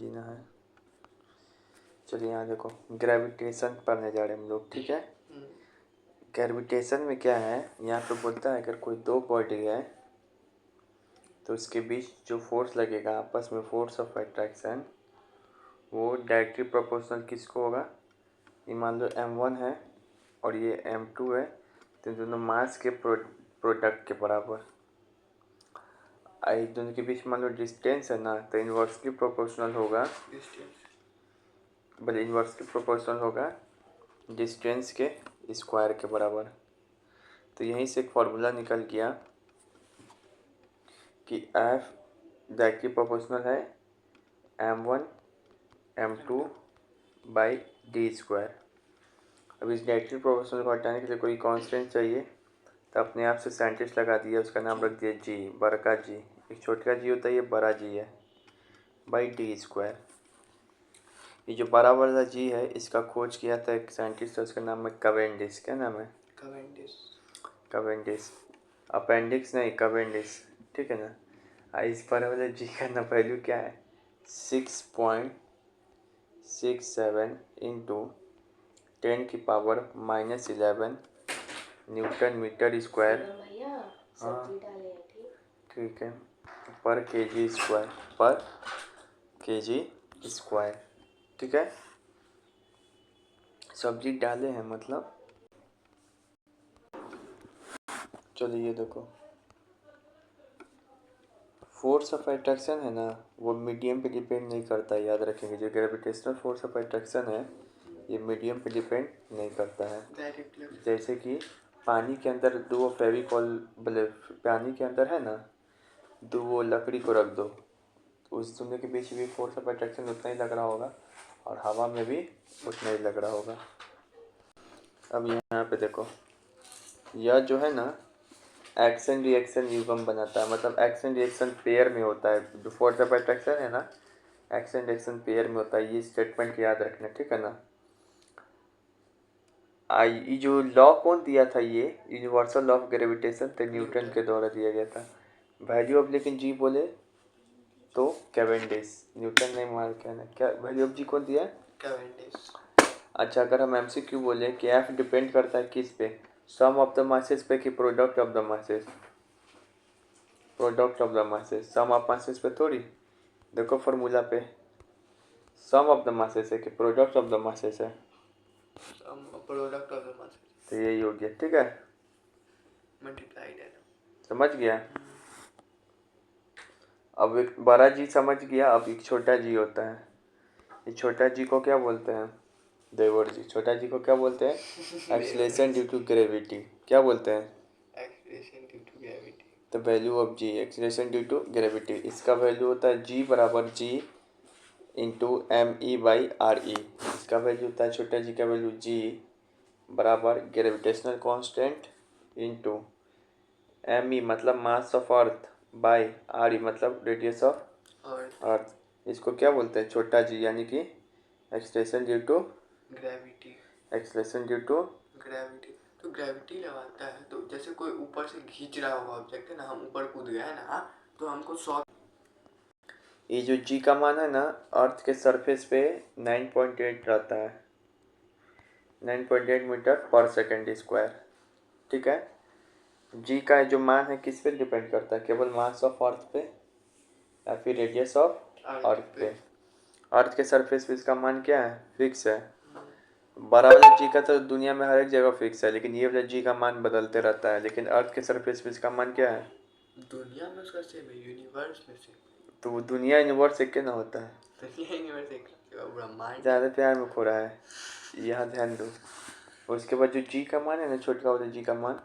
जीना है। चलिए यहाँ देखो, ग्रेविटेशन पढ़ने जा रहे हैं हम लोग, ठीक है। ग्रेविटेशन में क्या है, यहाँ पे बोलता है अगर कोई दो बॉडी है तो उसके बीच जो फोर्स लगेगा आपस में, फोर्स ऑफ अट्रैक्शन, वो डायरेक्टली प्रोपोर्शनल किसको होगा। ये मान लो m1 है और ये m2 है, तो दोनों मास के प्रोडक्ट के बराबर। दोनों के बीच मान लो डिस्टेंस है ना, तो इन्वर्सली प्रोपोर्शनल होगा, बल्कि इन्वर्सली प्रोपोर्शनल होगा डिस्टेंस के स्क्वायर के बराबर। तो यहीं से एक फार्मूला निकल गया कि F डायरेक्टली प्रोपोर्शनल है m1 m2 by D square. अब इस डायरेक्टली प्रोपोर्शनल को हटाने के लिए कोई कांस्टेंट चाहिए, तो अपने आप से साइंटिस्ट लगा दिया, उसका नाम रख दिया जी, बड़ा जी। एक छोटा जी होता है, ये बड़ा जी है, बाई डी स्क्वायर। ये जो बड़ा वाला जी है, इसका खोज किया था एक साइंटिस्ट, उसका नाम है कैवेंडिश। क्या नाम है? कैवेंडिश। अपेंडिक्स नहीं, कैवेंडिश, ठीक है ना। इस बड़ा वाले जी का ना वैल्यू क्या है, 6.67 इंटू 10⁻⁻11 न्यूटन मीटर स्क्वायर। हाँ ठीक है, पर केजी स्क्वायर, ठीक है। सब्जी डाले हैं मतलब। चलो ये देखो, फोर्स ऑफ अट्रैक्शन है ना, वो मीडियम पे डिपेंड नहीं करता है, याद रखेंगे। जो ग्रेविटेशनल फोर्स ऑफ अट्रैक्शन है, ये मीडियम पे डिपेंड नहीं करता है। जैसे कि पानी के अंदर दो फेविकॉल, पानी के अंदर है ना, दो वो लकड़ी को रख दो, उस दोनों के बीच भी फोर्स ऑफ अट्रैक्शन उतना ही लग रहा होगा, और हवा में भी उतना ही लग रहा होगा। अब यहाँ पे देखो, यह जो है ना एक्शन रिएक्शन युग्म बनाता है, मतलब एक्शन रिएक्शन पेयर में होता है। जो फोर्स ऑफ अट्रैक्शन है ना, एक्शन रिएक्शन पेयर में होता है। ये स्टेटमेंट याद रखना, ठीक है ना। ये जो लॉ कौन दिया था, ये यूनिवर्सल लॉ ऑफ ग्रेविटेशन, तो न्यूटन के द्वारा दिया गया था। वैल्यू ऑफ, लेकिन जी बोले तो कैवेंडिश, न्यूटन ने मार के ना। क्या वैल्यू ऑफ जी कौन दिया? कैवेंडिश। अच्छा, अगर हम एमसीक्यू बोले कि एफ डिपेंड करता है किस पे, सम ऑफ द मासेस पे कि product of the masses? Product of the masses, sum of masses पे थोड़ी। देखो फार्मूला पे, सम ऑफ द मासेस है कि प्रोडक्ट ऑफ द मासेस है? Product of the masses. तो यही हो गया, ठीक है, मल्टीप्लाइड है। समझ गया। अब एक बड़ा जी समझ गया, अब एक छोटा जी होता है। ये छोटा जी को क्या बोलते हैं? देवर जी। छोटा जी को क्या बोलते हैं? Acceleration due to gravity. क्या बोलते हैं? Acceleration due to gravity. तो value of g, acceleration due to gravity, इसका वैल्यू होता है जी बराबर जी इंटू ME/RE। इसका वैल्यू होता है, छोटा जी का वैल्यू जी बराबर ग्रेविटेशनल कांस्टेंट इंटू ME मतलब mass of earth by RE मतलब रेडियस ऑफ अर्थ। इसको क्या बोलते हैं? छोटा जी, यानी कि acceleration due to gravity. Acceleration due to gravity. तो ग्रेविटी लगाता है, तो जैसे कोई ऊपर से खींच रहा होगा ऑब्जेक्ट है ना, हम ऊपर कूद गए है ना, तो हमको शॉक। ये जो जी का मान है ना, अर्थ के सरफेस पे 9.8 रहता है, 9.8 मीटर पर सेकेंड स्क्वायर, ठीक है। जी का जो मान है किस पे डिपेंड करता है? केवल मास ऑफ अर्थ पे या फिर रेडियस ऑफ अर्थ पे? अर्थ के सरफेस पे इसका मान क्या है? फिक्स है। बड़ा वाला जी का तो दुनिया में हर एक जगह फिक्स है, लेकिन ये वाला जी का मान बदलते रहता है। लेकिन अर्थ के सरफेस पे इसका मान क्या है? दुनिया में उसका सेम है, यूनिवर्स में से। तो वो दुनिया यूनिवर्स एक ना होता है, दुनिया यूनिवर्स एक ब्रह्मांड। ज़्यादा प्यार में खो रहा है, यहाँ ध्यान दो। उसके बाद जो जी का मान है ना, छोटा वाला जी का मान,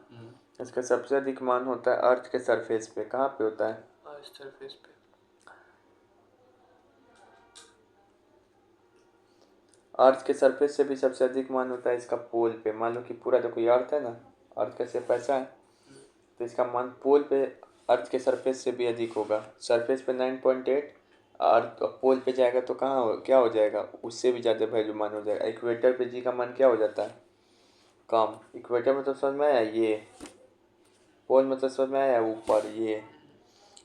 इसका सबसे अधिक मान होता है अर्थ के सरफेस पे। कहाँ पे होता है? अर्थ सरफेस पे। अर्थ के सरफेस से भी सबसे अधिक मान होता है इसका पोल पे। मान लो कि पूरा देखो ये अर्थ है ना, अर्थ का शेप ऐसा है, तो इसका मान पोल पे अर्थ के सरफेस से भी अधिक होगा। सरफेस पे 9.8, अर्थ पोल पे जाएगा तो क्या हो जाएगा? उससे भी ज़्यादा वैल्यू मान हो जाएगा। इक्वेटर पे जी का मान क्या हो जाता है? कम। इक्वेटर में तो समझ में आया, ये पोल में तो समझ में आया ऊपर ये।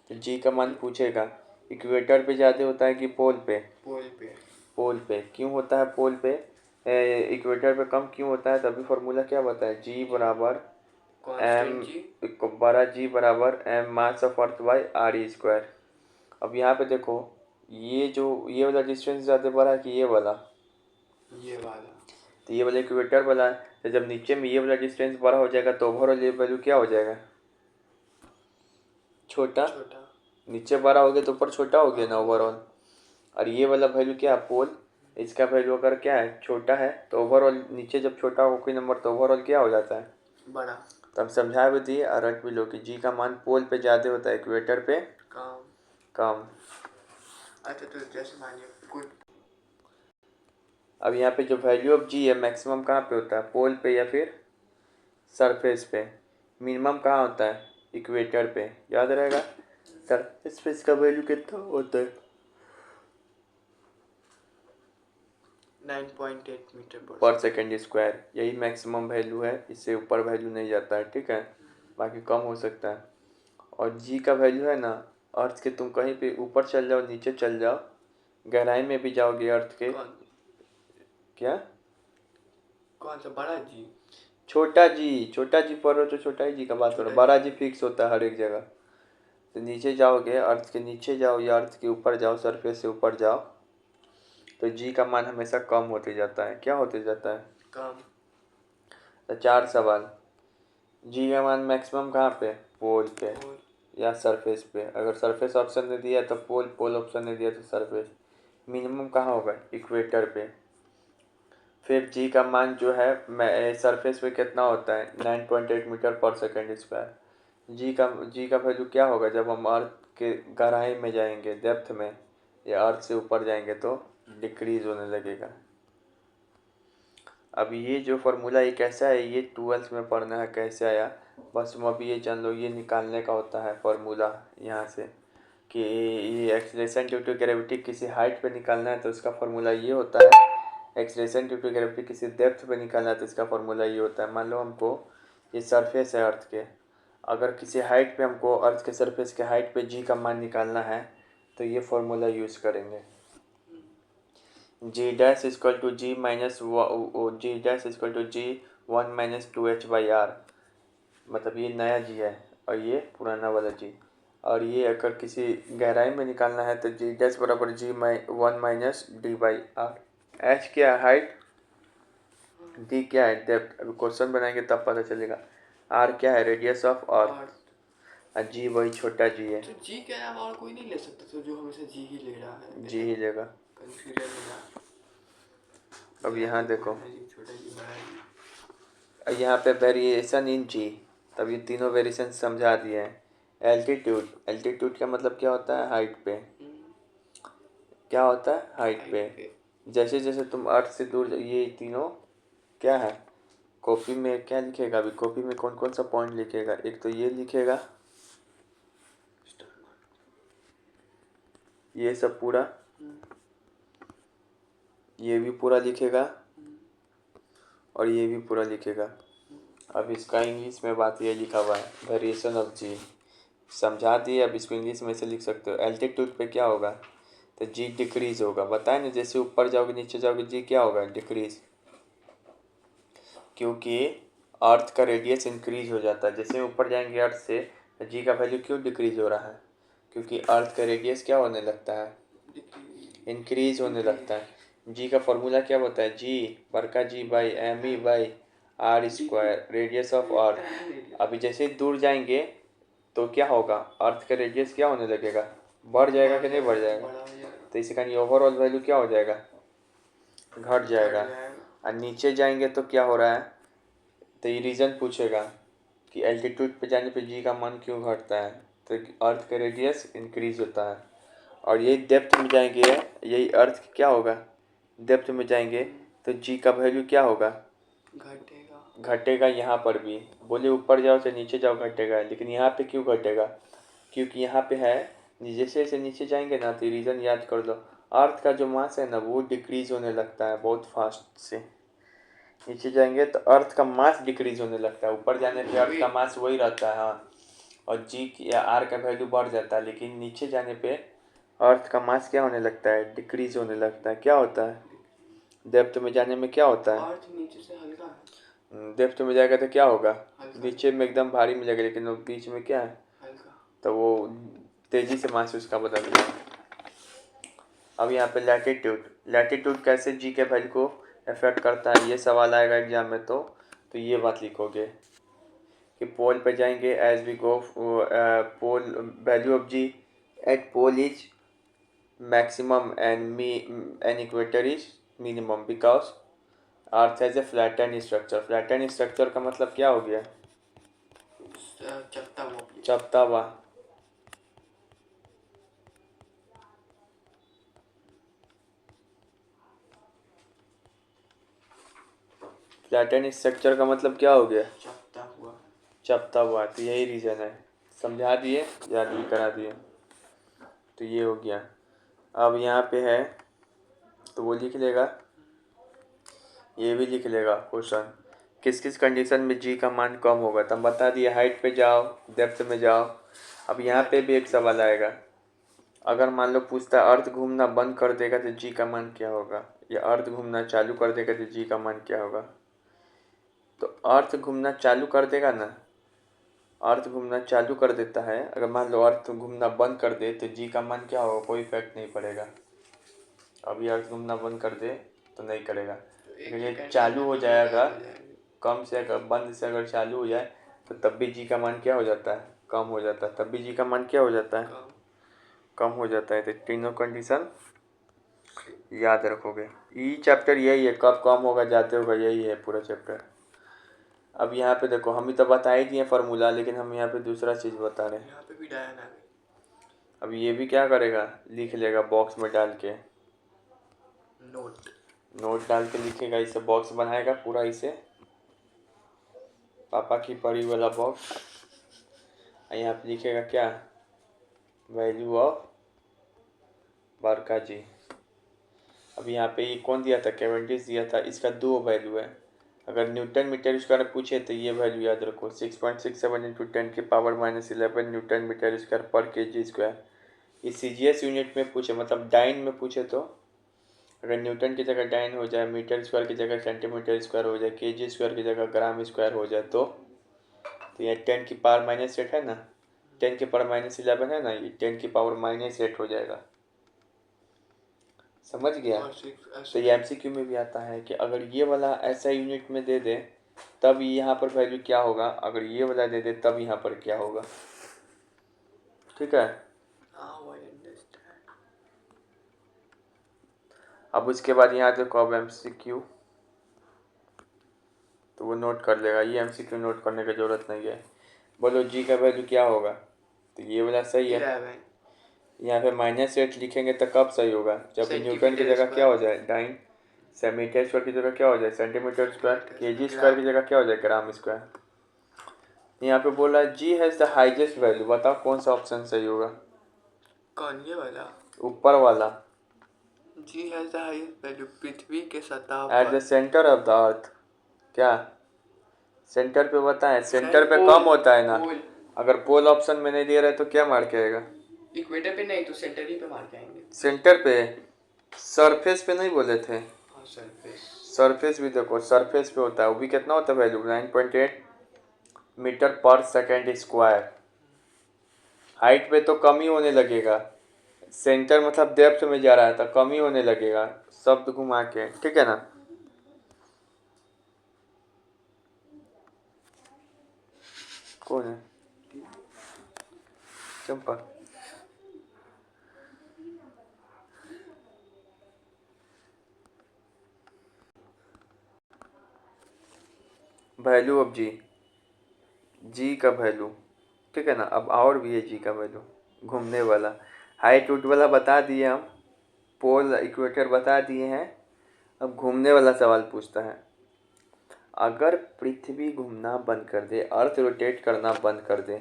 तो जी का मान पूछेगा इक्वेटर पे ज़्यादा होता है कि पोल पे? पोल पे। पोल पे क्यों होता है? पोल पे इक्वेटर पे कम क्यों होता है? तभी फॉर्मूला क्या बताए? जी बराबर एम, बड़ा जी बराबर m mass of earth by r e square. अब यहाँ पे देखो, ये वाला डिस्टेंस ज़्यादा बड़ा है कि ये वाला? ये वाला। तो ये वाला इक्वेटर वाला है, तो जब नीचे में ये वाला डिस्टेंस बड़ा हो जाएगा तो ओवरऑल ये वैल्यू क्या हो जाएगा? छोटा। नीचे बड़ा हो गया तो ऊपर छोटा हो गया ना ओवरऑल। और ये वाला वैल्यू क्या है? पोल। इसका वैल्यू अगर क्या है? छोटा है, तो ओवरऑल नीचे जब छोटा हो कोई नंबर तो ओवरऑल क्या हो जाता है? बड़ा। तो हम समझा भी दिए और रट भी लो कि जी का मान पोल पे ज़्यादा होता है, इक्वेटर पे कम। अच्छा, तो जैसे मानिए कुछ। अब यहाँ पे जो वैल्यू ऑफ जी है मैक्सिमम कहाँ पे होता है? पोल पे या फिर सरफेस पे? मिनिमम कहाँ होता है? इक्वेटर पे। याद रहेगा सरफेस पे इसका वैल्यू कितना होता है? 9.8 मीटर पर सेकेंड स्क्वायर। यही मैक्सिमम वैल्यू है, इससे ऊपर वैल्यू नहीं जाता है, ठीक है? बाकी कम हो सकता है। और जी का वैल्यू है ना, अर्थ के तुम कहीं पे ऊपर चल जाओ, नीचे चल जाओ, गहराई में भी जाओगे अर्थ के। क्या? कौन सा बड़ा जी? छोटा जी पर हो तो छोटा ही जी का बात हो रहा है। बड़ा जी फिक्स होता है हर एक जगह। तो नीचे जाओगे, अर्थ के नीचे जाओ या अर्थ के ऊपर जाओ, सरफेस से ऊपर जाओ, तो जी का मान हमेशा कम होते जाता है। क्या होते जाता है? कम। तो 4 सवाल। जी का मान मैक्सिमम कहाँ पे? पोल पे या सरफेस पे। अगर सरफेस ऑप्शन ने दिया तो पोल, पोल ऑप्शन ने दिया तो सरफेस। मिनिमम कहाँ होगा? इक्वेटर पे। फिर जी का मान जो है सरफेस पे कितना होता है? 9.8 मीटर पर सेकेंड स्क्वायर। जी का वैल्यू क्या होगा जब हम अर्थ के गहराई में जाएंगे, डेप्थ में, या अर्थ से ऊपर जाएंगे तो डिक्रीज होने लगेगा। अब ये जो फार्मूला ये कैसा है, ये 12th में पढ़ना है कैसे आया, बस तुम अभी ये जान लो, ये निकालने का होता है फार्मूला यहाँ से कि ये एक्सीलरेशन ड्यू टू ग्रेविटी किसी हाइट पे निकालना है तो इसका फार्मूला ये होता है। एक्सीलरेशन ड्यू टू ग्रेविटी किसी डेप्थ पे निकालना है तो इसका फार्मूला ये होता है। मान लो हमको ये सरफेस है अर्थ के, अगर किसी हाइट पे हमको अर्थ के सरफेस के हाइट पे जी का मान निकालना है तो ये फार्मूला यूज़ करेंगे। G dash equal to g minus g dash equal to g 1 minus 2h/r। मतलब ये नया जी है और ये पुराना वाला जी। और ये अगर किसी गहराई में निकालना है तो जी डैश बराबर जी 1 माइनस d/r। एच क्या है? हाइट। डी क्या है? डेप्थ। अभी क्वेश्चन बनाएंगे तब पता चलेगा। आर क्या है? रेडियस ऑफ अर्थ। और जी वही छोटा जी है। तो जी के अलावा और कोई नहीं ले सकता, तो जो हमेशा जी ही ले रहा है। जी ही लेगा। कंफ्यूजन होगा। अब यहाँ देखो, छोटा जी बड़ा जी। यहाँ पे वेरिएशन इन जी, तब ये तीनों वेरिएशन समझा दिए हैं। एल्टीट्यूड, एल्टीट्यूड का मतलब क्या होता है? हाइट पे। क्या होता है? हाइट पे। जैसे जैसे तुम अर्थ से दूर ये तीनों क्या है? कॉपी में क्या लिखेगा? अभी कॉपी में कौन कौन सा पॉइंट लिखेगा? एक तो ये लिखेगा, ये सब पूरा, ये भी पूरा लिखेगा और ये भी पूरा लिखेगा। अब इसका इंग्लिश में बात ये लिखा हुआ है, वेरिएशन ऑफ जी समझा दिए। अब इसको इंग्लिश में से लिख सकते हो। एल्टीट्यूड पे क्या होगा? तो जी डिक्रीज होगा। बताए ना, जैसे ऊपर जाओगे नीचे जाओगे जी क्या होगा? डिक्रीज। क्योंकि अर्थ का रेडियस इंक्रीज हो जाता है। जैसे ऊपर जाएंगे अर्थ से तो जी का वैल्यू क्यों डिक्रीज हो रहा है? क्योंकि अर्थ का रेडियस क्या होने लगता है? इंक्रीज होने लगता है। जी का फॉर्मूला क्या होता है? जी बड़का G by M e by R square, radius of earth. अभी जैसे दूर जाएंगे तो क्या होगा? अर्थ का रेडियस क्या होने लगेगा? बढ़ जाएगा कि नहीं बढ़ जाएगा? तो इसी कारण ओवरऑल वैल्यू क्या हो जाएगा? घट जाएगा। और नीचे जाएंगे तो क्या हो रहा है? तो ये रीज़न पूछेगा कि एल्टीट्यूड पे जाने पे जी का मान क्यों घटता है? तो अर्थ का रेडियस इंक्रीज होता है। और यही डेप्थ में जाएंगे, यही अर्थ क्या होगा? डेप्थ में जाएंगे तो जी का वैल्यू क्या होगा? घटेगा। यहाँ पर भी बोले ऊपर जाओ से नीचे जाओ घटेगा, लेकिन यहाँ पे क्यों घटेगा? क्योंकि यहाँ पे है, जैसे जैसे नीचे जाएंगे ना तो रीज़न याद कर लो, अर्थ का जो मास है ना वो डिक्रीज होने लगता है बहुत फास्ट से। नीचे जाएंगे तो अर्थ का मास डिक्रीज होने लगता है, ऊपर जाने पे अर्थ का मास वही रहता है। हाँ, और जी या आर का वैल्यू बढ़ जाता है, लेकिन नीचे जाने पे अर्थ का मास क्या होने लगता है? डिक्रीज होने लगता है। क्या होता है? डेप्थ में जाने में क्या होता है? अर्थ नीचे से हल्का है। डेप्थ में जाएगा तो क्या होगा? हल्का। नीचे में एकदम भारी मिलेगा, लेकिन वो बीच में क्या है? हल्का। तो वो तेजी से मास उसका बदल जाएगा। अब यहाँ पे लैटिट्यूड कैसे जी के वैल्यू को अफेक्ट करता है, ये सवाल आएगा एग्जाम में। तो ये बात लिखोगे कि पोल पे जाएंगे as we go, pole value of g at pole is maximum and equator is minimum because earth has a flattened structure. flattened structure का मतलब क्या हो गया? चपटा हुआ। फ्लैटेंड स्ट्रक्चर का मतलब क्या हो गया? चपटा हुआ। तो यही रीज़न है। समझा दिए, याद भी करा दिए। तो ये हो गया। अब यहाँ पे है तो वो लिख लेगा, ये भी लिख लेगा क्वेश्चन। किस किस कंडीशन में जी का मान कम होगा? तब बता दिए। हाइट पे जाओ, डेप्थ में जाओ। अब यहाँ पे भी एक सवाल आएगा। अगर मान लो पूछता है अर्थ घूमना बंद कर देगा तो जी का मान क्या होगा, या अर्थ घूमना चालू कर देगा तो जी का मान क्या होगा? तो अर्थ घूमना चालू कर देगा ना, अर्थ घूमना चालू कर देता है। अगर मान लो अर्थ घूमना बंद कर दे तो जी का मान क्या होगा? कोई इफेक्ट नहीं पड़ेगा। अभी अर्थ घूमना बंद कर दे तो नहीं करेगा, लेकिन ये चालू हो जाएगा, कम से अगर बंद से अगर चालू हो जाए तो तब भी जी का मान क्या हो जाता है? कम हो जाता है। तब भी जी का मान क्या हो जाता है? कम हो जाता है। तो तीनों कंडीशन याद रखोगे। ई चैप्टर यही है, कब कम होगा जाते होगा, यही है पूरा चैप्टर। अब यहाँ पे देखो, हम ही तो बता ही दिए फार्मूला, लेकिन हम यहाँ पे दूसरा चीज़ बता रहे हैं। यहाँ पे भी डायन आ गई। अब ये भी क्या करेगा? लिख लेगा बॉक्स में डाल के, नोट डाल के लिखेगा। इसे बॉक्स बनाएगा पूरा, इसे पापा की पढ़ी वाला बॉक्स। यहाँ पे लिखेगा क्या? वैल्यू ऑफ बरका जी। अब यहाँ पे ये कौन दिया था? कैवेंडिश दिया था। इसका 2 वैल्यू है। अगर न्यूटन मीटर स्क्वायर पूछे तो ये वैल्यू याद रखो, 6.67 इंटू 10⁻⁻11 न्यूटन मीटर स्क्वायर पर केजी स्क्वायर। इस CGS यूनिट में पूछे, मतलब डाइन में पूछे तो अगर न्यूटन की जगह डाइन हो जाए, मीटर स्क्वायर की जगह सेंटीमीटर स्क्वायर हो जाए, केजी स्क्वायर की जगह ग्राम स्क्वायर हो जाए तो ये 10⁻⁻8 है ना, 10⁻⁻11 है ना, ये 10⁻⁻8 हो जाएगा। समझ गया? तो ये MCQ में भी आता है कि अगर ये वाला ऐसा यूनिट में दे दे तब यहाँ पर वैल्यू क्या होगा, अगर ये वाला दे दे तब यहाँ पर क्या होगा। ठीक है। अब उसके बाद यहाँ देखो, अब MCQ तो वो नोट कर लेगा। ये MCQ नोट करने की जरूरत नहीं है। बोलो जी का वैल्यू क्या होगा? तो ये वाला सही है। यहाँ पे -8 लिखेंगे तो कब सही होगा? जब न्यूटन की जगह क्या हो जाए? डाइन। मीटर स्क्वायर की जगह क्या हो जाए? Centimetre square. केजी स्क्वायर की जगह क्या हो जाए? ग्राम स्क्वायर। यहाँ पे बोल रहा है जी हैज द हाईएस्ट वैल्यू। बताओ कौन सा ऑप्शन सही होगा? कौन? ये वाला, ऊपर वाला। जी हैज द हाईएस्ट वैल्यू पृथ्वी के सतह at the centre of the earth. क्या सेंटर पे बताएं? सेंटर पे पोल, कम होता है ना। पोल। अगर पोल ऑप्शन में नहीं दे रहा है तो क्या मार के आएगा? इक्वेटर पे नहीं तो सेंटर ही पे मार के आएंगे। सेंटर पे, सरफेस पे नहीं बोले थे? हाँ, सरफेस भी देखो, सरफेस पे होता है। वो भी कितना होता है वैल्यू? 9.8 मीटर पर सेकेंड स्क्वायर। हाइट पे तो कम ही होने लगेगा। सेंटर मतलब डेप्थ में जा रहा है तो कम ही होने लगेगा, शब्द घुमा के। ठीक है ना? कौन है? चंपा। वैल्यू ऑफ जी, जी का वैल्यू। ठीक है ना? अब और भी है जी का वैल्यू। घूमने वाला, हाइट उट वाला बता दिए हम, पोल इक्वेटर बता दिए हैं। अब घूमने वाला सवाल पूछता है, अगर पृथ्वी घूमना बंद कर दे, अर्थ रोटेट करना बंद कर दे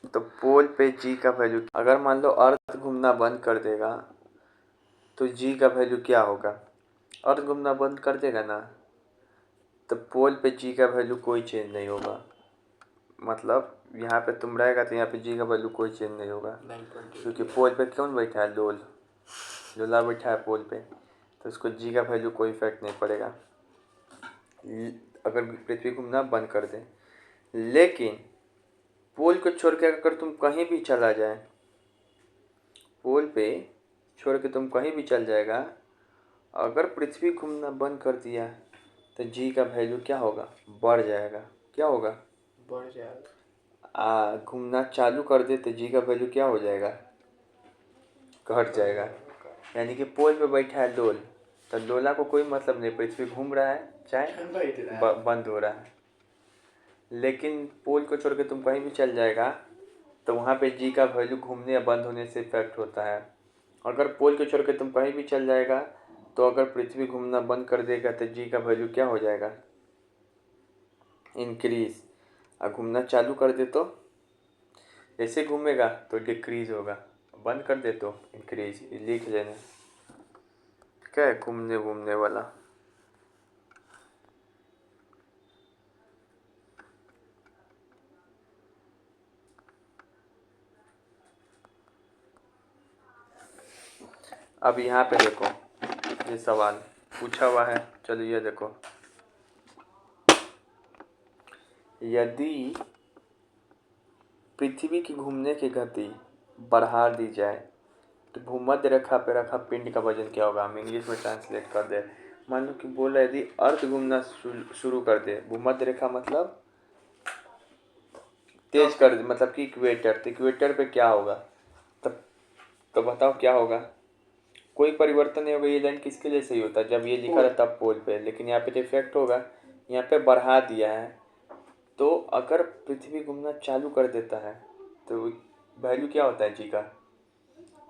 तो पोल पे जी का वैल्यू। अगर मान लो अर्थ घूमना बंद कर देगा तो जी का वैल्यू क्या होगा? अर्थ घूमना बंद कर देगा ना तो पोल पे जी का वैल्यू कोई चेंज नहीं होगा। मतलब यहाँ पे तुम रहेगा तो यहाँ पे जी का वैल्यू कोई चेंज नहीं होगा, 9.8 क्योंकि पोल पे कौन बैठा है, लोला बैठा है पोल पे, तो उसको जी का वैल्यू कोई इफेक्ट नहीं पड़ेगा अगर पृथ्वी घूमना बंद कर दे। लेकिन पोल को छोड़ के अगर तुम कहीं भी चला जाए, पोल पे छोड़ के तुम कहीं भी चल जाएगा, अगर पृथ्वी घूमना बंद कर दिया तो जी का वैल्यू क्या होगा, बढ़ जाएगा। क्या होगा, बढ़ जाएगा। घूमना चालू कर दे तो जी का वैल्यू क्या हो जाएगा, घट जाएगा। यानी कि पोल पे बैठा है लोल, तो लोला को कोई मतलब नहीं, पृथ्वी घूम रहा है चाहे बंद हो रहा है। लेकिन पोल को छोड़ के तुम कहीं भी चल जाएगा तो वहाँ पे जी का वैल्यू घूमने या बंद होने से इफेक्ट होता है। अगर पोल को छोड़ के तुम कहीं भी चल जाएगा तो अगर पृथ्वी घूमना बंद कर देगा तो जी का वैल्यू क्या हो जाएगा, इंक्रीज। और घूमना चालू कर दे तो जैसे घूमेगा तो डिक्रीज होगा, बंद कर दे तो इंक्रीज। लिख लेना, क्या है घूमने घूमने वाला। अब यहाँ पे देखो, ये सवाल पूछा हुआ है, चलो ये देखो, यदि पृथ्वी की घूमने की गति बढ़ा दी जाए तो भूमध्य रेखा पे रखा पिंड का वजन क्या होगा। हम इंग्लिश में ट्रांसलेट कर दे। मान लो कि बोल रहे यदि अर्थ घूमना शुरू कर दे, भूमध्य रेखा मतलब तेज कर दे, मतलब कि इक्वेटर, तो इक्वेटर पे क्या होगा, तब तो बताओ क्या होगा। कोई परिवर्तन नहीं होगा, ये लाइन किसके लिए सही होता है, जब ये लिखा रहता पोल पे, लेकिन यहाँ पे इफेक्ट होगा, यहाँ पे बढ़ा दिया है। तो अगर पृथ्वी घूमना चालू कर देता है तो वैल्यू क्या होता है जी का,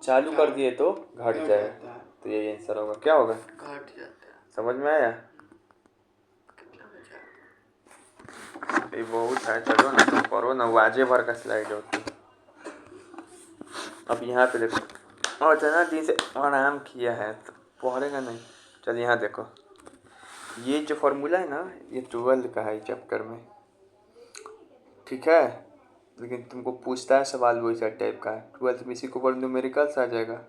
चालू कर दिए तो घट जाएगा, तो यही आंसर होगा। क्या होगा, घट जाता है। समझ में आया, ये बहुत है, चलो ना तुम करो ना, वाजे भर का स्लाइड होती है। अब यहाँ पे देखो, और इतना दिन से आराम किया है तो पढ़ेगा नहीं। चल यहाँ देखो, ये जो फॉर्मूला है ना, ये 12 का है चैप्टर में, ठीक है, लेकिन तुमको पूछता है सवाल वैसा टाइप का है। 12 में इसी को ऊपर न्यूमेरिकल्स आ जाएगा।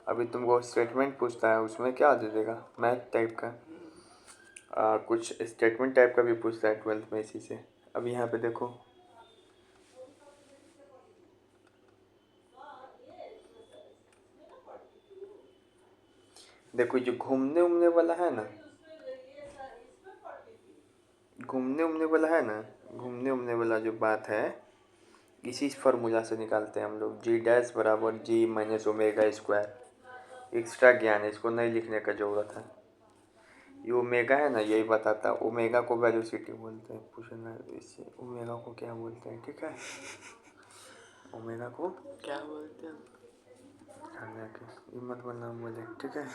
अभी तुमको स्टेटमेंट पूछता है, उसमें क्या दे देगा, मैथ टाइप का। कुछ स्टेटमेंट टाइप का भी पूछता है 12 में इसी से। अब यहाँ पे देखो, देखो जो घूमने उमने वाला है ना, घूमने उमने वाला है ना, घूमने उमने वाला जो बात है, इसी फार्मूला से निकालते हैं हम लोग। जी डैश बराबर जी माइनस ओमेगा स्क्वायर। एक्स्ट्रा ज्ञान है, इसको नहीं लिखने का ज़रूरत है। ये ओमेगा है ना, यही बताता है। ओमेगा को वेलोसिटी बोलते हैं, पूछना इससे ओमेगा को क्या बोलते हैं, ठीक है। ओमेगा को क्या बोलते हैं, ये मत बोलना बोले, ठीक है।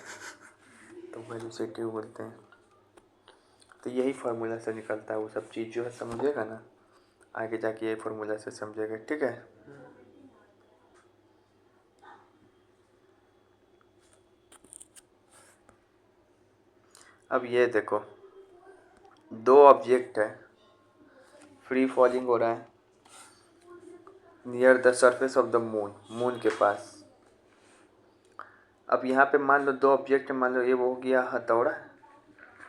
तो वेलोसिटी बोलते हैं। तो यही फार्मूला से निकलता है वो सब चीज़, जो है समझेगा ना आगे जाके, यही फार्मूला से समझेगा, ठीक है। अब ये देखो, दो ऑब्जेक्ट है, फ्री फॉलिंग हो रहा है near the surface of the moon, moon के पास। अब यहाँ पे मान लो दो ऑब्जेक्ट, मान लो ये वो हो गया हथौड़ा,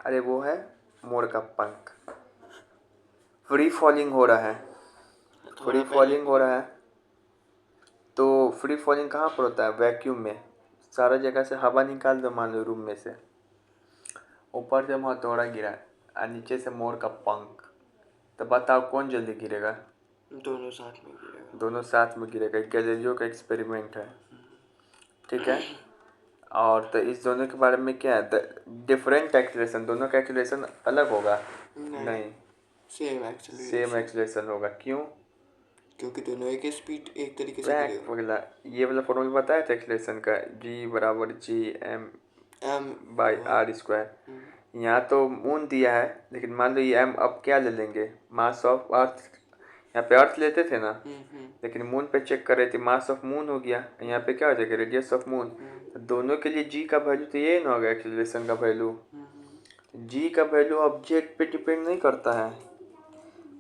अरे वो है मोर का पंख। फ्री फॉलिंग हो रहा है, फ्री फॉलिंग हो रहा है, तो फ्री फॉलिंग कहाँ पर होता है, वैक्यूम में। सारा जगह से हवा निकाल दो, मान लो रूम में से, ऊपर से हथौड़ा गिरा और नीचे से मोर का पंख, तो बताओ कौन जल्दी गिरेगा, दोनों साथ में गिरेगा। दोनों साथ में गिरेगा। गैलीलियो का एक्सपेरिमेंट है, ठीक है। और तो इस दोनों के बारे में क्या है, डिफरेंट एक्सीलरेशन, दोनों का एक्सीलरेशन अलग होगा, नहीं सेम एक्सीलरेशन होगा। क्यों, क्योंकि दोनों एक स्पीड, एक तरीके से गिरेगा। ये वाला फॉर्मूला बताया था एक्सीलरेशन का, जी बराबर G M by R square. यहाँ तो मून दिया है, लेकिन मान लो ये एम अब क्या ले लेंगे, मास ऑफ अर्थ। यहाँ पे अर्थ लेते थे ना, लेकिन मून पे चेक कर रहे थे, मास ऑफ मून हो गया, यहाँ पे क्या हो जाएगा, रेडियस ऑफ मून। तो दोनों के लिए जी का वैल्यू तो ये ना होगा, एक्सीलरेशन का वैल्यू। जी का वैल्यू ऑब्जेक्ट पे डिपेंड नहीं करता है,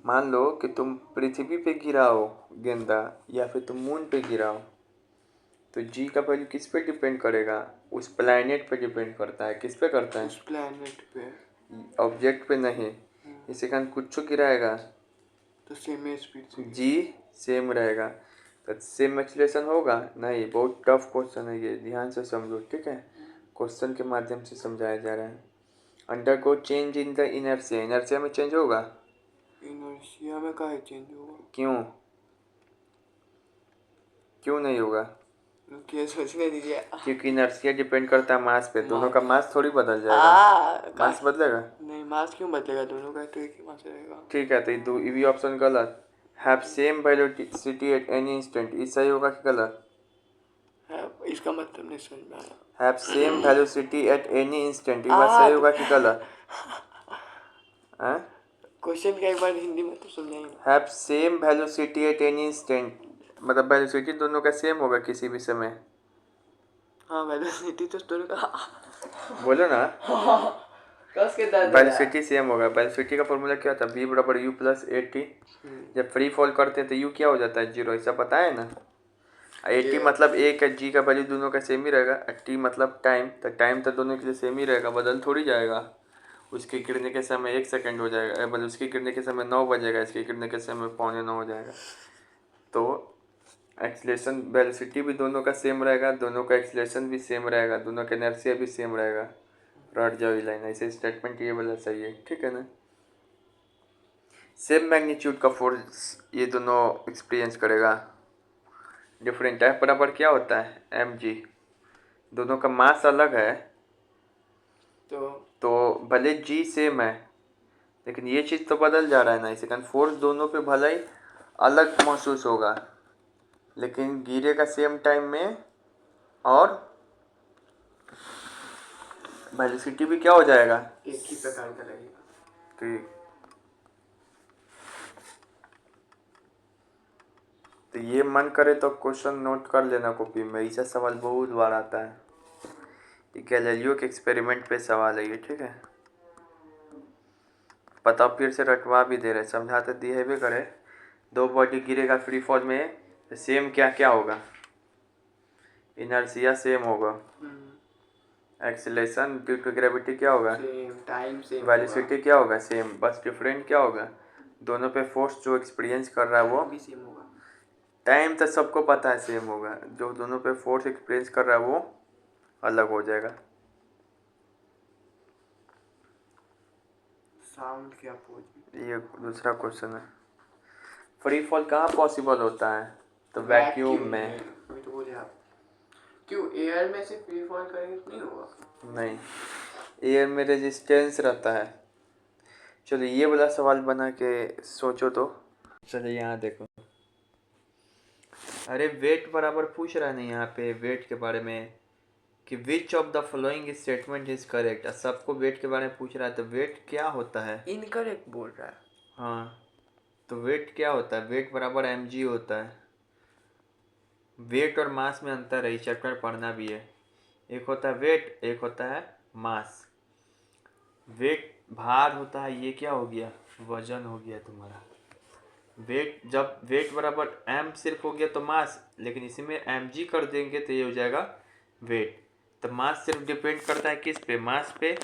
मान लो कि तुम पृथ्वी पे गिराओ गेंदा या फिर तुम मून पे गिराओ, तो जी का वैल्यू किस पे डिपेंड करेगा? उस प्लैनेट पे डिपेंड करता है। किस पे करता है? उस प्लेनेट पे। ऑब्जेक्ट पे नहीं। इसी कारण कुछ गिराएगा तो सेम स्पीड से जी सेम रहेगा, तो सेम एक्सीलरेशन होगा नहीं। बहुत टफ क्वेश्चन है ये, ध्यान से समझो, ठीक है? क्वेश्चन के माध्यम से समझाया जा रहा है। Undergo change in the inertia, inertia में चेंज होगा? इनर्शिया में काहे चेंज होगा? क्यों? क्यों नहीं होगा? रुकिए सोचने दीजिए। क्योंकि इनर्शिया डिपेंड करता है मास पे। दोनों का मास थोड़ी बदल जाएगा। मास बदलेगा? नहीं, मास क्यों बदलेगा? दोनों का तो एक ही मास रहेगा। ठीक है, तो ये भी ऑप्शन गलत। Have same velocity at any instant, ये सही होगा कि गलत? इसका मतलब नहीं समझ में आया। Have same velocity at any instant, ये बात सही होगा कि गलत? क्वेश्चन का एक बार हिंदी में तो समझाइए। Have same velocity at any instant मतलब वेलोसिटी दोनों का सेम होगा किसी भी समय। हाँ, वेलोसिटी तो दोनों का। बोलो ना। कस के दर्द वेलोसिटी सेम होगा। वेलोसिटी का फॉर्मूला क्या होता है? v बराबर u प्लस ए टी। जब फ्री फॉल करते हैं तो u क्या हो जाता है? 0। ऐसा पता है ना? ए टी मतलब एक है, जी का वैल्यू दोनों का सेम ही रहेगा। टी मतलब टाइम, तो टाइम तो दोनों के लिए सेम ही रहेगा, बदल थोड़ी जाएगा। उसके गिरने के समय 1 सेकंड हो जाएगा, मतलब उसके गिरने के समय 9 बजेगा, इसके गिरने के समय 8:45 हो जाएगा। तो एक्सीलरेशन वेलोसिटी भी दोनों का सेम रहेगा, दोनों का एक्सीलरेशन भी सेम रहेगा, दोनों का इनर्शिया भी सेम रहेगा। रट जाओ ये लाइन, ऐसे स्टेटमेंट ये वाला सही है, ठीक है ना? सेम मैग्नीट्यूड का फोर्स ये दोनों एक्सपीरियंस करेगा। डिफरेंट है बराबर क्या होता है? mg। दोनों का मास अलग है तो भले g सेम है, लेकिन ये चीज़ तो बदल जा रहा है ना। इसी कारण फोर्स दोनों पे भले ही अलग महसूस होगा, लेकिन गिरेगा सेम टाइम में और वेलोसिटी भी क्या हो जाएगा? एक ही प्रकार का लगेगा। ठीक, तो ये मन करे तो क्वेश्चन नोट कर लेना कॉपी में, ऐसा सवाल बहुत बार आता है। ये गैलीलियो के एक्सपेरिमेंट पे सवाल है ये, ठीक है? पता फिर से रटवा भी दे रहे, समझा तो दिए भी करे। दो बॉडी गिरेगा फ्री फॉल में तो सेम क्या क्या होगा? इनर्शिया सेम होगा, एक्सीलरेशन ड्यू टू ग्रेविटी क्या होगा? सेम, टाइम सेम, वेलोसिटी क्या होगा? सेम। बस डिफरेंट क्या होगा? दोनों पे फोर्स जो एक्सपीरियंस कर रहा है वो भी सेम होगा। टाइम तो सबको पता है सेम होगा, जो दोनों पे फोर्स एक्सपीरियंस कर रहा है वो अलग हो जाएगा। साउंड क्या पोज? ये दूसरा क्वेश्चन है। फ्री फॉल कहाँ पॉसिबल होता है? तो वैक्यूम में। तो बोले आप, क्यों एयर में से फ्री फॉल करेंगे तो नहीं होगा? नहीं, एयर में रेजिस्टेंस रहता है। चलो ये वाला सवाल बना के सोचो तो। चलो यहाँ देखो, अरे वेट बराबर पूछ रहा है ना यहाँ पे वेट के बारे में कि which of the following statement is correct. सबको वेट के बारे में पूछ रहा है, तो वेट क्या होता है? इनकरेक्ट बोल रहा है। हाँ, तो वेट क्या होता है? वेट बराबर mg होता है। वेट और मास में अंतर है, इस चैप्टर पढ़ना भी है। एक होता है वेट, एक होता है मास। वेट भार होता है, ये क्या हो गया? वजन हो गया तुम्हारा। वेट, जब वेट बराबर m सिर्फ हो गया तो मास, लेकिन इसी में mg कर देंगे तो ये हो जाएगा वेट। तो मास सिर्फ डिपेंड करता है किस पे? मास पे।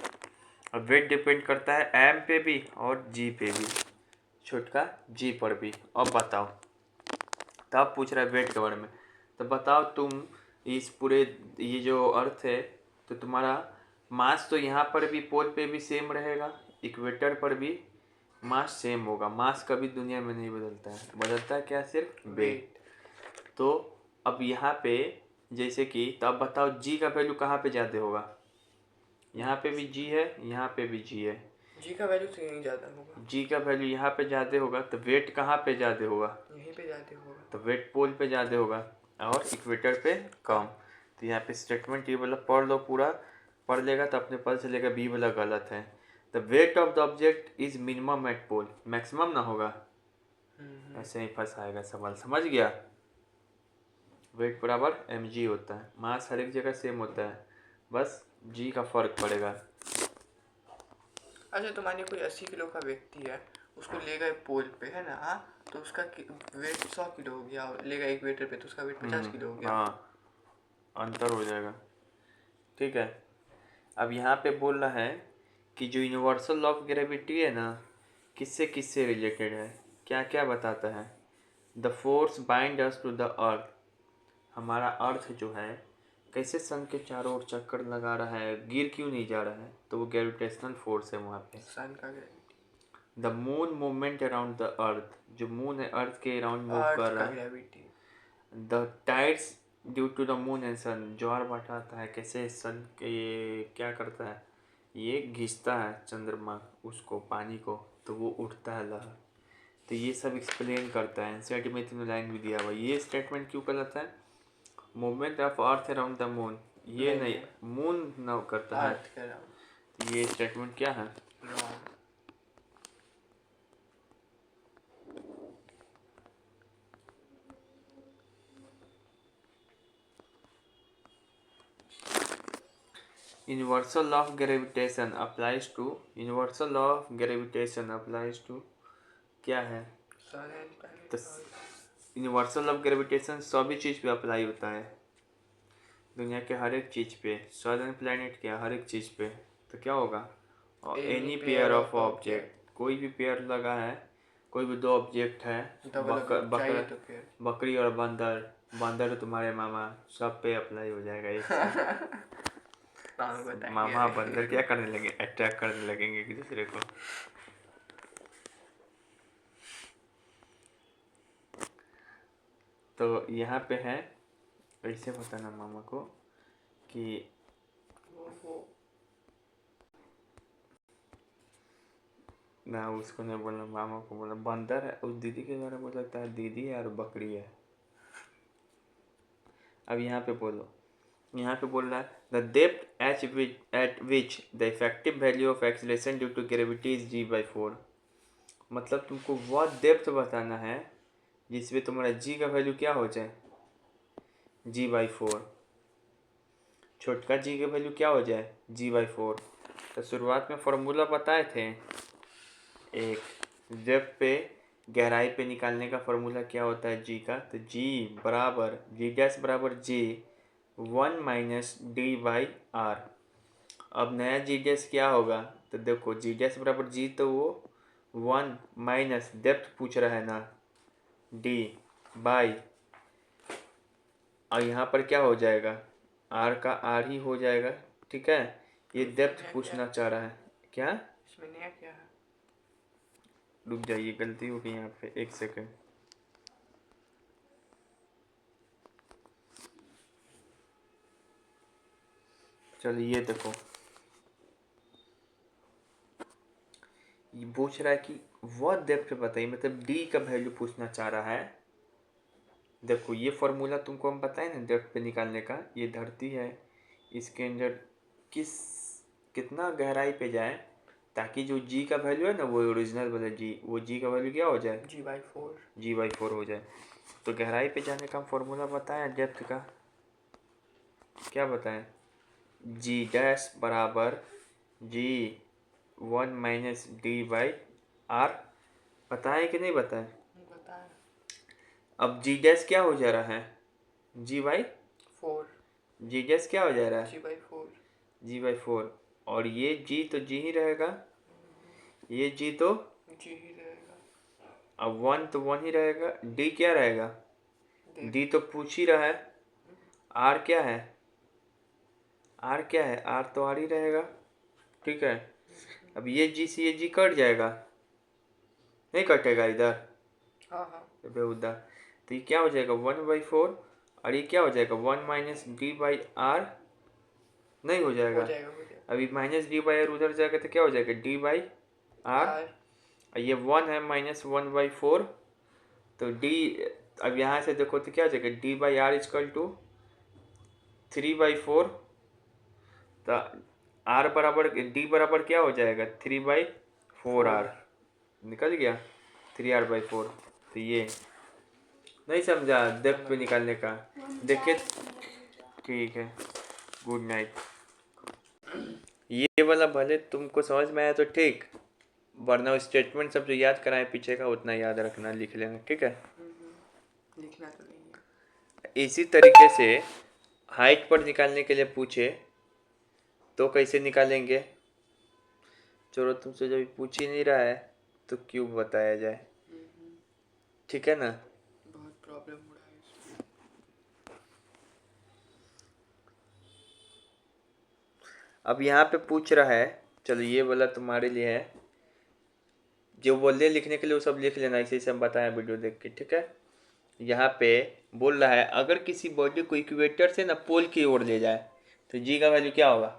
और वेट डिपेंड करता है m पे भी और g पे भी, छोटका g पर भी। अब बताओ, तब पूछ रहा है वेट के बारे में। तो बताओ तुम, इस पूरे ये जो अर्थ है, तो तुम्हारा मास तो यहाँ पर भी पोल पे भी सेम रहेगा, इक्वेटर पर भी मास सेम होगा। मास कभी दुनिया में नहीं बदलता है, बदलता है क्या? सिर्फ वेट। तो अब यहाँ पे जैसे कि, तो अब बताओ जी का वैल्यू कहाँ पे ज़्यादा होगा? यहाँ पे भी जी है, यहाँ पे भी जी है। जी का वैल्यू से यहीं ज़्यादा होगा। जी का वैल्यू यहाँ पे ज़्यादा होगा, तो वेट कहाँ पे ज़्यादा होगा? यहीं पे ज़्यादा होगा। तो वेट पोल पे ज़्यादा होगा और इक्वेटर पे कम। तो यहाँ पे स्टेटमेंट ये वाला पढ़ लो, पूरा पढ़ लेगा तो अपने पता चलेगा बी वाला गलत है। The weight of the object is minimum at pole, maximum ना होगा। ऐसे ही फंसाएगा सवाल, समझ गया? वेट बराबर mg होता है, मास हर एक जगह सेम होता है, बस g का फर्क पड़ेगा। अच्छा, तो मानिए कोई 80 किलो का व्यक्ति है, उसको लेगा एक पोल पे, है ना, हाँ, तो उसका वेट 100 किलो हो गया, और लेगा एक वेटर पे तो उसका वेट 50 किलो हो गया। हाँ, अंतर हो जाएगा। ठीक है, अब यहाँ पे बोल रहा है कि जो यूनिवर्सल लॉ ऑफ ग्रेविटी है ना, किससे किससे रिलेटेड है, क्या क्या बताता है। The force bind us to the earth, हमारा अर्थ जो है कैसे सन के चारों ओर चक्कर लगा रहा है, गिर क्यों नहीं जा रहा है, तो वो ग्रेविटेशनल फोर्स है वहाँ पे। सन का gravity. The moon movement around the earth, जो मून है अर्थ के अराउंड मूव अर्थ कर रहा का है। Gravity. The tides due to the moon and sun, ज्वार भाटा आता है कैसे सन के, ये क्या करता है, ये घिसता है चंद्रमा उसको, पानी को, तो वो उठता है लहर। तो ये सब एक्सप्लेन करता है। एनसीईआरटी में 3 लाइन भी दिया हुआ। ये स्टेटमेंट क्यों कहलाता है, movement of earth around the moon, ये नहीं, मून न करता है, अर्थ का अराउंड। तो ये स्टेटमेंट क्या है, wrong. universal law of gravitation applies to, universal law of gravitation applies to क्या है, तो यूनिवर्सल ऑफ ग्रेविटेशन सभी चीज़ पे अप्लाई होता है, दुनिया के हर एक चीज़ पे, सदर्न प्लैनेट के हर एक चीज़ पे। तो क्या होगा, एनी पेयर ऑफ ऑब्जेक्ट, कोई भी पेयर लगा है, कोई भी 2 ऑब्जेक्ट है, बकरी और बंदर, बंदर तुम्हारे मामा, सब पे अप्लाई हो जाएगा एक मामा बंदर क्या करने लगे, अटैक करने लगेंगे एक दूसरे को। तो यहाँ पे है, ऐसे बताना मामा को कि ना, उसको नहीं बोलना, मामा को बोलना बंदर है, उस दीदी के द्वारा बोल सकता है दीदी है और बकरी है। अब यहाँ पे बोलो, यहाँ पे बोल रहा है the depth at which the effective value of acceleration due to gravity is g/4, मतलब तुमको वह डेप्थ बताना है जिसमें तुम्हारा g का वैल्यू क्या हो जाए, g/4, छोटका g का वैल्यू क्या हो जाए, g/4। तो शुरुआत में फॉर्मूला बताए थे, एक डेप्थ पे, गहराई पे निकालने का फॉर्मूला क्या होता है g का, तो g बराबर g' g 1 माइनस d/r। अब नया g' क्या होगा, तो देखो g' बराबर g, तो वो 1 माइनस डेप्थ पूछ रहा है ना, d बाई, और यहाँ पर क्या हो जाएगा, r का r ही हो जाएगा। ठीक है, ये डेप्थ पूछना चाह रहा है। क्या इसमें नया क्या है, रुक जाइए, गलती हो गई यहाँ पे, एक सेकंड। चलिए ये देखो, ये पूछ रहा है कि वह डेप्थ बताइए, मतलब d का वैल्यू पूछना चाह रहा है। देखो ये फॉर्मूला तुमको हम बताए ना डेप्थ पे निकालने का, ये धरती है, इसके अंदर कितना गहराई पे जाए ताकि जो g का वैल्यू है ना, वो ओरिजिनल वाला g, वो g का वैल्यू क्या हो जाए, g/4 हो जाए। तो गहराई पे जाने का फॉर्मूला बताया डेप्थ का, क्या बताएं, g' बराबर g 1 माइनस d/r, बताएं कि नहीं बताएं। अब g' क्या हो जा रहा है, g/4, g' क्या हो जा रहा है, g/4, और ये g तो g ही रहेगा, ये g तो g ही रहेगा, अब 1 तो 1 ही रहेगा, d क्या रहेगा, d तो पूछ ही रहा है, r क्या है, r क्या है, r तो r ही रहेगा। ठीक है, अब ये g से ये g कट जाएगा, नहीं कटेगा इधर, हाँ बेहुदा, तो ये क्या हो जाएगा 1/4, और ये क्या हो जाएगा 1 माइनस d/r, नहीं हो जाएगा, अभी माइनस d/r उधर जाएगा तो क्या हो जाएगा d/r, और ये 1 है माइनस 1/4, तो d, अब यहाँ से देखो तो क्या हो जाएगा d/r इक्वल टू 3/4, तो r बराबर d बराबर क्या हो जाएगा 3/4r, निकल गया 3r/4। तो ये नहीं समझा डेप्थ पे निकालने का, देखिए, ठीक है, गुड नाइट। ये वाला भले तुमको समझ में आया तो ठीक, वरना स्टेटमेंट सब जो याद कराए पीछे का उतना याद रखना, लिख लेना, ठीक है। लिखना तो नहीं है। इसी तरीके से हाइट पर निकालने के लिए पूछे तो कैसे निकालेंगे? चलो तुमसे जब पूछ ही नहीं रहा है तो क्यों बताया जाए, ठीक है ना। बहुत प्रॉब्लम हो रहा है इसमें। अब यहाँ पे पूछ रहा है, चलो ये वाला तुम्हारे लिए है, जो बोल रहे लिखने के लिए वो सब लिख लेना, इसे हम बताएं वीडियो देख के, ठीक है। यहाँ पे बोल रहा है अगर किसी बॉडी को इक्वेटर से ना पोल की ओर ले जाए तो जी का वैल्यू क्या होगा?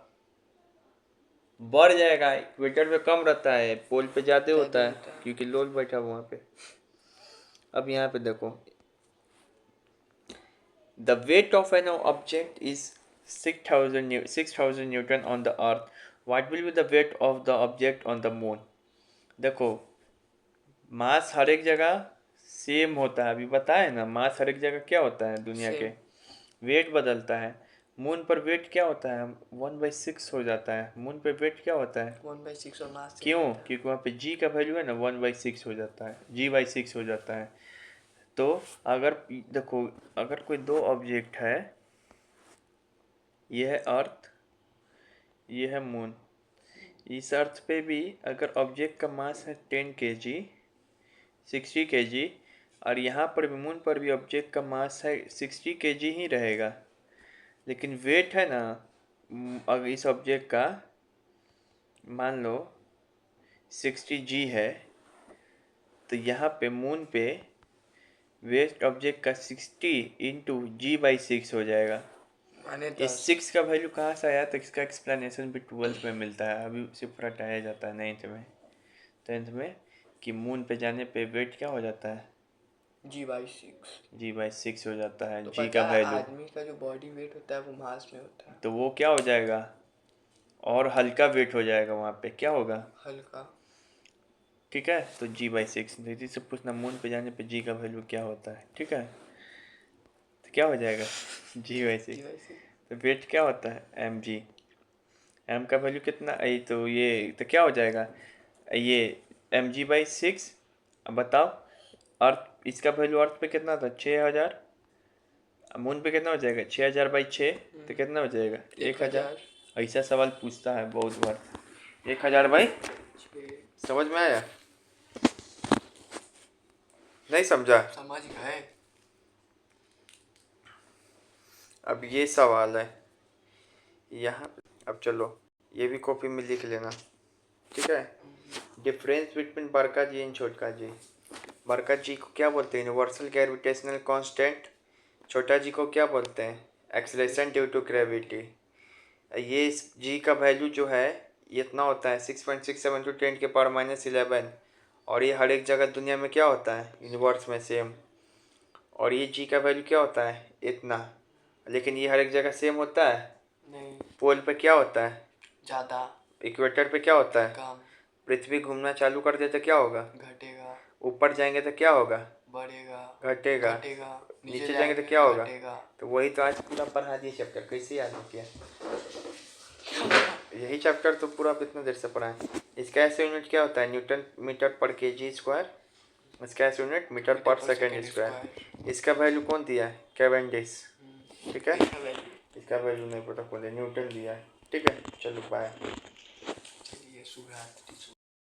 बढ़ जाएगा। इक्वेटर पे कम रहता है, पोल पे ज़्यादा होता है क्योंकि लोड बैठा हुआ वहाँ पे। अब यहाँ पे देखो, the weight of an object is 6000 Newton on the earth, what will be the weight of the object on the moon. देखो मास हर एक जगह सेम होता है, अभी बताए ना, मास हर एक जगह क्या होता है दुनिया के, वेट बदलता है। मून पर वेट क्या होता है? 1/6 हो जाता है। मून पर वेट क्या होता है? 1/6 और मास क्यों? क्योंकि वहाँ पे जी का वैल्यू है ना 1/6 हो जाता है, g/6 हो जाता है। तो अगर देखो, अगर कोई दो ऑब्जेक्ट है, यह है अर्थ, यह है मून, इस अर्थ पे भी अगर ऑब्जेक्ट का मास है 10 kg 60 kg, और यहाँ पर भी मून पर भी ऑब्जेक्ट का मास है 60 kg ही रहेगा, लेकिन वेट है ना अगर इस ऑब्जेक्ट का मान लो 60 g है, तो यहाँ पे मून पे वेट ऑब्जेक्ट का 60 इंटू g/6 हो जाएगा। इस 6 का वैल्यू कहाँ से आया? तो इसका एक्सप्लेनेशन भी 12th में मिलता है, अभी सिर्फ रटाया जाता है 9th में 10th में, कि मून पे जाने पे वेट क्या हो जाता है? g/6 हो जाता है। तो जी पता का है वैल्यू, आदमी का जो बॉडी वेट होता है वो मास में होता है। तो वो क्या हो जाएगा? और हल्का वेट हो जाएगा, वहाँ पे क्या होगा? हल्का। ठीक है, तो g/6 दीदी से पूछना मून पे जाने पे जी का वैल्यू क्या होता है, ठीक है। तो क्या हो जाएगा? g/6। तो वेट क्या होता है? mg। m का वैल्यू कितना आई? तो ये तो क्या हो जाएगा? ये mg/6। अब बताओ, अर्थ इसका वैल्यू अर्थ पे कितना था? 6000। मून पे कितना हो जाएगा? 6000/6, तो कितना हो जाएगा? 1000। ऐसा सवाल पूछता है बहुत बार। 1000/6 समझ में आया? नहीं समझा? समझ गए। अब ये सवाल है यहाँ, अब चलो ये भी कॉपी में लिख लेना, ठीक है। डिफरेंस बिटवीन बरका जी एंड छोटका जी। बरका जी को क्या बोलते हैं? Universal gravitational constant. छोटा जी को क्या बोलते हैं? Acceleration due to gravity. ये जी का वैल्यू जो है इतना होता है 6.67 × 10⁻11, और ये हर एक जगह दुनिया में क्या होता है? यूनिवर्स में सेम। और ये जी का वैल्यू क्या होता है? इतना। लेकिन ये हर एक जगह सेम होता है नहीं। पोल पे क्या होता है? ज़्यादा। इक्वेटर पे क्या होता है? कम। पृथ्वी घूमना चालू कर दे तो क्या होगा? घटेगा। ऊपर जाएंगे तो क्या होगा? बढ़ेगा। घटेगा। घटेगा। नीचे जाएंगे तो क्या होगा? घटेगा। तो वही तो आज पूरा पढ़ा दिए चैप्टर, कैसे याद हो किया? यही चैप्टर तो पूरा आप इतना देर से पढ़ा है। इसका ऐसे यूनिट क्या होता है? न्यूटन मीटर पर kg स्क्वायर। इसका ऐसे यूनिट मीटर पर सेकेंड स्क्वायर। इसका वैल्यू कौन दिया है? कैवेंडिश, ठीक है। इसका वैल्यू नहीं पता कौन है, न्यूटन दिया है, ठीक है। चलो बाय। चलिए शुभ रात्रि।